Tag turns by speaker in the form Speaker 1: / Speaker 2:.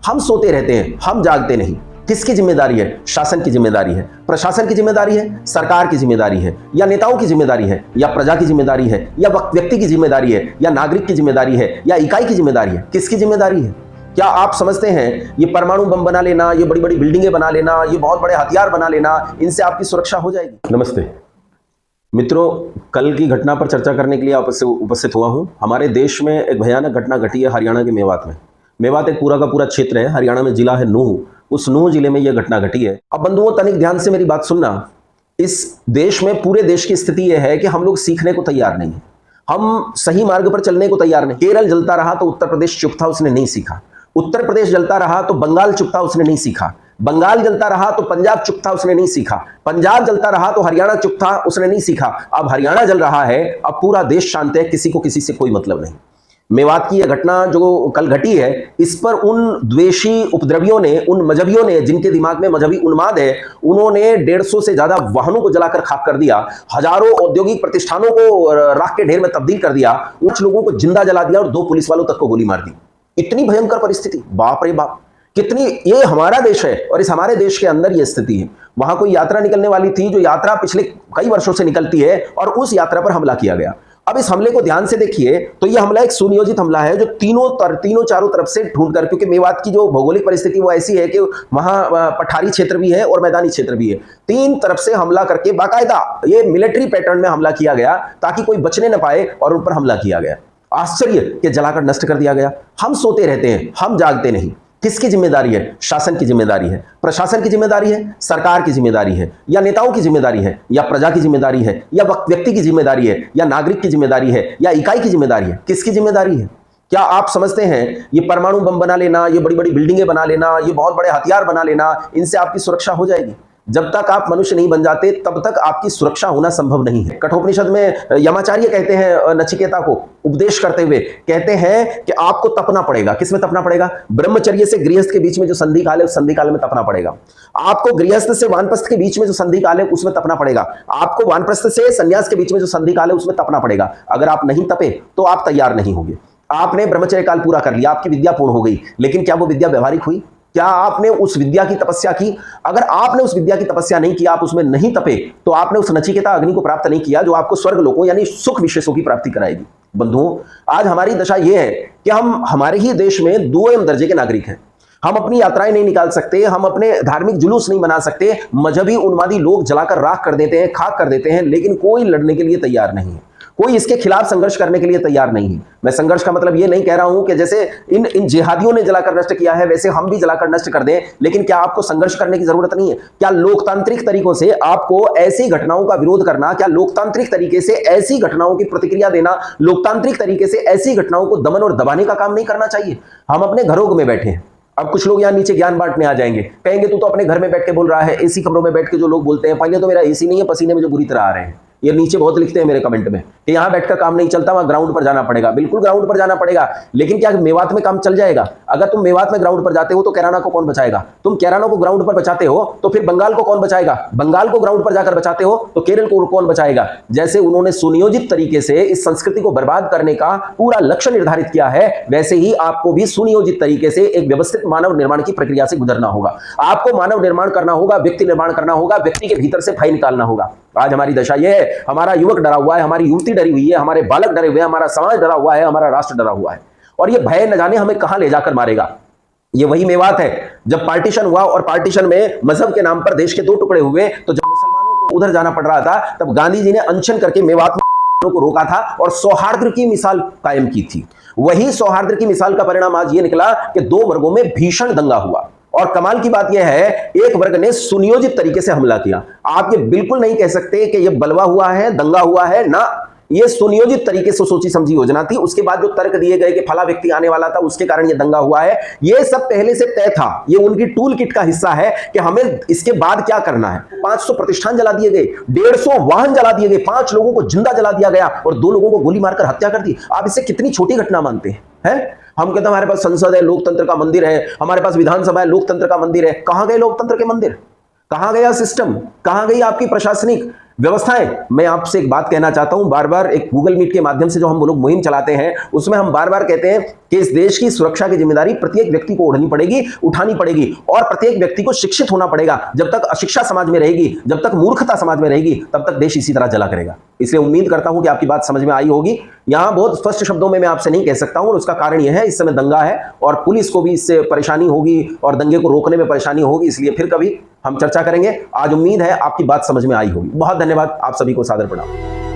Speaker 1: हम सोते रहते हैं, हम जागते नहीं। किसकी जिम्मेदारी है? शासन की जिम्मेदारी है, प्रशासन की जिम्मेदारी है, सरकार की जिम्मेदारी है, या नेताओं की जिम्मेदारी है, या प्रजा की जिम्मेदारी है, या व्यक्ति की जिम्मेदारी है, या नागरिक की जिम्मेदारी है, या इकाई की जिम्मेदारी है? किसकी जिम्मेदारी है? क्या आप समझते हैं ये परमाणु बम बना लेना, ये बड़ी बड़ी बिल्डिंगें बना लेना, ये बहुत बड़े हथियार बना लेना, इनसे आपकी सुरक्षा हो जाएगी? नमस्ते मित्रों, कल की घटना पर चर्चा करने के लिए उपस्थित हुआ हूं। हमारे देश में एक भयानक घटना घटी है हरियाणा के मेवात में। मेवात एक पूरा का पूरा क्षेत्र है, हरियाणा में जिला है नूह। उस नूह जिले में यह घटना घटी है। अब बंधुओं, तनिक ध्यान से मेरी बात सुनना। इस देश में, पूरे देश की स्थिति यह है कि हम लोग सीखने को तैयार नहीं है, हम सही मार्ग पर चलने को तैयार नहीं। केरल जलता रहा तो उत्तर प्रदेश चुप था, उसने नहीं सीखा। उत्तर प्रदेश जलता रहा तो बंगाल चुप था, उसने नहीं सीखा। बंगाल जलता रहा तो पंजाब चुप था, उसने नहीं सीखा। पंजाब जलता रहा तो हरियाणा चुप था, उसने नहीं सीखा। अब हरियाणा जल रहा है, अब पूरा देश शांत है, किसी को किसी से कोई मतलब नहीं। मेवात की यह घटना जो कल घटी है, इस पर उन द्वेषी उपद्रवियों ने, उन मजहबियों ने, जिनके दिमाग में मजहबी उन्माद है, उन्होंने 150 से ज्यादा वाहनों को जलाकर खाक कर दिया, हजारों औद्योगिक प्रतिष्ठानों को राख के ढेर में तब्दील कर दिया, कुछ लोगों को जिंदा जला दिया और 2 पुलिस वालों तक को गोली मार दी। इतनी भयंकर परिस्थिति, बाप रे बाप, कितनी! ये हमारा देश है और इस हमारे देश के अंदर ये स्थिति है। वहां कोई यात्रा निकलने वाली थी, जो यात्रा पिछले कई वर्षों से निकलती है, और उस यात्रा पर हमला किया गया। अब इस हमले को ध्यान से देखिए तो यह हमला एक सुनियोजित हमला है, जो तीनों चारों तरफ से ढूंढकर, क्योंकि मेवात की जो भौगोलिक परिस्थिति वो ऐसी है कि वहां पठारी क्षेत्र भी है और मैदानी क्षेत्र भी है। 3 तरफ से हमला करके बाकायदा ये मिलिट्री पैटर्न में हमला किया गया, ताकि कोई बचने न पाए, और उन पर हमला किया गया। आश्चर्य कि जलाकर नष्ट कर दिया गया। हम सोते रहते हैं, हम जागते नहीं। किसकी जिम्मेदारी है? शासन की जिम्मेदारी है, प्रशासन की जिम्मेदारी है, सरकार की जिम्मेदारी है, या नेताओं की जिम्मेदारी है, या प्रजा की जिम्मेदारी है, या व्यक्ति की जिम्मेदारी है, या नागरिक की जिम्मेदारी है, या इकाई की जिम्मेदारी है? किसकी जिम्मेदारी है? क्या आप समझते हैं ये परमाणु बम बना लेना, ये बड़ी बड़ी बिल्डिंगें बना लेना, ये बहुत बड़े हथियार बना लेना, इनसे आपकी सुरक्षा हो जाएगी? जब तक आप मनुष्य नहीं बन जाते, तब तक आपकी सुरक्षा होना संभव नहीं है। कठोपनिषद में यमाचार्य कहते हैं नचिकेता को उपदेश करते हुए, कहते हैं कि आपको तपना पड़ेगा। किस में तपना पड़ेगा? ब्रह्मचर्य से गृहस्थ के बीच में जो संधि काल है, उस संधि काल में तपना पड़ेगा। आपको गृहस्थ से वानप्रस्थ के बीच में जो संधि काल है, उसमें तपना पड़ेगा। आपको वानप्रस्थ से संन्यास के बीच में जो संधि काल है, उसमें तपना पड़ेगा। अगर आप नहीं तपे तो आप तैयार नहीं होंगे। आपने ब्रह्मचर्य काल पूरा कर लिया, आपकी विद्या पूर्ण हो गई, लेकिन क्या वो विद्या व्यवहारिक हुई? क्या आपने उस विद्या की तपस्या की? अगर आपने उस विद्या की तपस्या नहीं की, आप उसमें नहीं तपे, तो आपने उस नचिकेता अग्नि को प्राप्त नहीं किया, जो आपको स्वर्ग लोकों यानी सुख विशेषों की प्राप्ति कराएगी। बंधुओं, आज हमारी दशा यह है कि हम हमारे ही देश में 2 दर्जे के नागरिक हैं। हम अपनी यात्राएं नहीं निकाल सकते, हम अपने धार्मिक जुलूस नहीं बना सकते। मजहबी उन्मादी लोग जलाकर राख कर देते हैं, खाक कर देते हैं, लेकिन कोई लड़ने के लिए तैयार नहीं है, कोई इसके खिलाफ संघर्ष करने के लिए तैयार नहीं है। मैं संघर्ष का मतलब ये नहीं कह रहा हूं कि जैसे इन जिहादियों ने जलाकर नष्ट किया है, वैसे हम भी जलाकर नष्ट कर दें, लेकिन क्या आपको संघर्ष करने की जरूरत नहीं है? क्या लोकतांत्रिक तरीकों से आपको ऐसी घटनाओं का विरोध करना, क्या लोकतांत्रिक तरीके से ऐसी घटनाओं की प्रतिक्रिया देना, लोकतांत्रिक तरीके से ऐसी घटनाओं को दमन और दबाने का काम नहीं करना चाहिए? हम अपने घरों में बैठे हैं। अब कुछ लोग यहाँ नीचे ज्ञान बांटने आ जाएंगे, कहेंगे तू तो अपने घर में बैठ के बोल रहा है। एसी कमरों में बैठ के जो लोग बोलते हैं, पहले तो मेरा एसी नहीं है, पसीने में जो बुरी तरह आ रहे हैं। ये नीचे बहुत लिखते हैं मेरे कमेंट में कि यहाँ बैठकर काम नहीं चलता, वहां ग्राउंड पर जाना पड़ेगा। बिल्कुल ग्राउंड पर जाना पड़ेगा, लेकिन क्या मेवात में काम चल जाएगा? अगर तुम मेवात में ग्राउंड पर जाते हो तो कैराना को कौन बचाएगा? तुम कैराना को ग्राउंड पर बचाते हो तो फिर बंगाल को कौन बचाएगा? बंगाल को ग्राउंड पर जाकर बचाते हो तो केरल को कौन बचाएगा? जैसे उन्होंने सुनियोजित तरीके से इस संस्कृति को बर्बाद करने का पूरा लक्ष्य निर्धारित किया है, वैसे ही आपको भी सुनियोजित तरीके से एक व्यवस्थित मानव निर्माण की प्रक्रिया से गुजरना होगा। आपको मानव निर्माण करना होगा, व्यक्ति निर्माण करना होगा, व्यक्ति के भीतर से फाई निकालना होगा। आज हमारी दशा यह है, हमारा युवक डरा हुआ है, हमारी युवती डरी हुई है, हमारे बालक डरे हुए हैं, हमारा समाज डरा हुआ है, हमारा राष्ट्र डरा हुआ है, और ये भय न जाने हमें कहां ले जाकर मारेगा। ये वही मेवात है जब पार्टीशन हुआ और पार्टीशन में मजहब के नाम पर देश के 2 टुकड़े हुए, तो जब मुसलमानों को उधर जाना पड़ रहा था, तब गांधी जी ने अनशन करके मेवात में को रोका था और सौहार्द की मिसाल कायम की थी। वही सौहार्द की मिसाल का परिणाम आज ये निकला कि 2 वर्गों में भीषण दंगा हुआ। और कमाल की बात यह है, एक वर्ग ने सुनियोजित तरीके से हमला किया। आप ये बिल्कुल नहीं कह सकते कि ये बलवा हुआ है, दंगा हुआ है, ना, ये सुनियोजित तरीके से सोची समझी योजना थी। उसके बाद जो तर्क दिए गए कि फला व्यक्ति आने वाला था, उसके कारण ये दंगा हुआ है, ये सब पहले से तय था। ये उनकी टूल किट का हिस्सा है कि हमें इसके बाद क्या करना है। 500 प्रतिष्ठान जला दिए गए, 150 वाहन जला दिए गए, 5 लोगों को जिंदा जला दिया गया और 2 लोगों को गोली मारकर हत्या कर दी। आप इसे कितनी छोटी घटना मानते हैं? हम कहते हैं हमारे पास संसद है, लोकतंत्र का मंदिर है, हमारे पास विधानसभा है, लोकतंत्र का मंदिर है। कहां गए लोकतंत्र के मंदिर? कहां गया सिस्टम? कहां गई आपकी प्रशासनिक व्यवस्थाएं, मैं आपसे एक बात कहना चाहता हूं, बार बार एक गूगल मीट के माध्यम से जो हम लोग मुहिम चलाते हैं उसमें हम बार बार कहते हैं कि इस देश की सुरक्षा की जिम्मेदारी प्रत्येक व्यक्ति को उठानी पड़ेगी और प्रत्येक व्यक्ति को शिक्षित होना पड़ेगा। जब तक अशिक्षा समाज में रहेगी, जब तक मूर्खता समाज में रहेगी, तब तक देश इसी तरह जला करेगा। इसलिए उम्मीद करता हूं कि आपकी बात समझ में आई होगी। यहां बहुत स्पष्ट शब्दों में मैं आपसे नहीं कह सकता हूं और उसका कारण यह है इस समय दंगा है और पुलिस को भी इससे परेशानी होगी और दंगे को रोकने में परेशानी होगी, इसलिए फिर कभी हम चर्चा करेंगे। आज उम्मीद है आपकी बात समझ में आई होगी। बहुत धन्यवाद, आप सभी को सादर प्रणाम।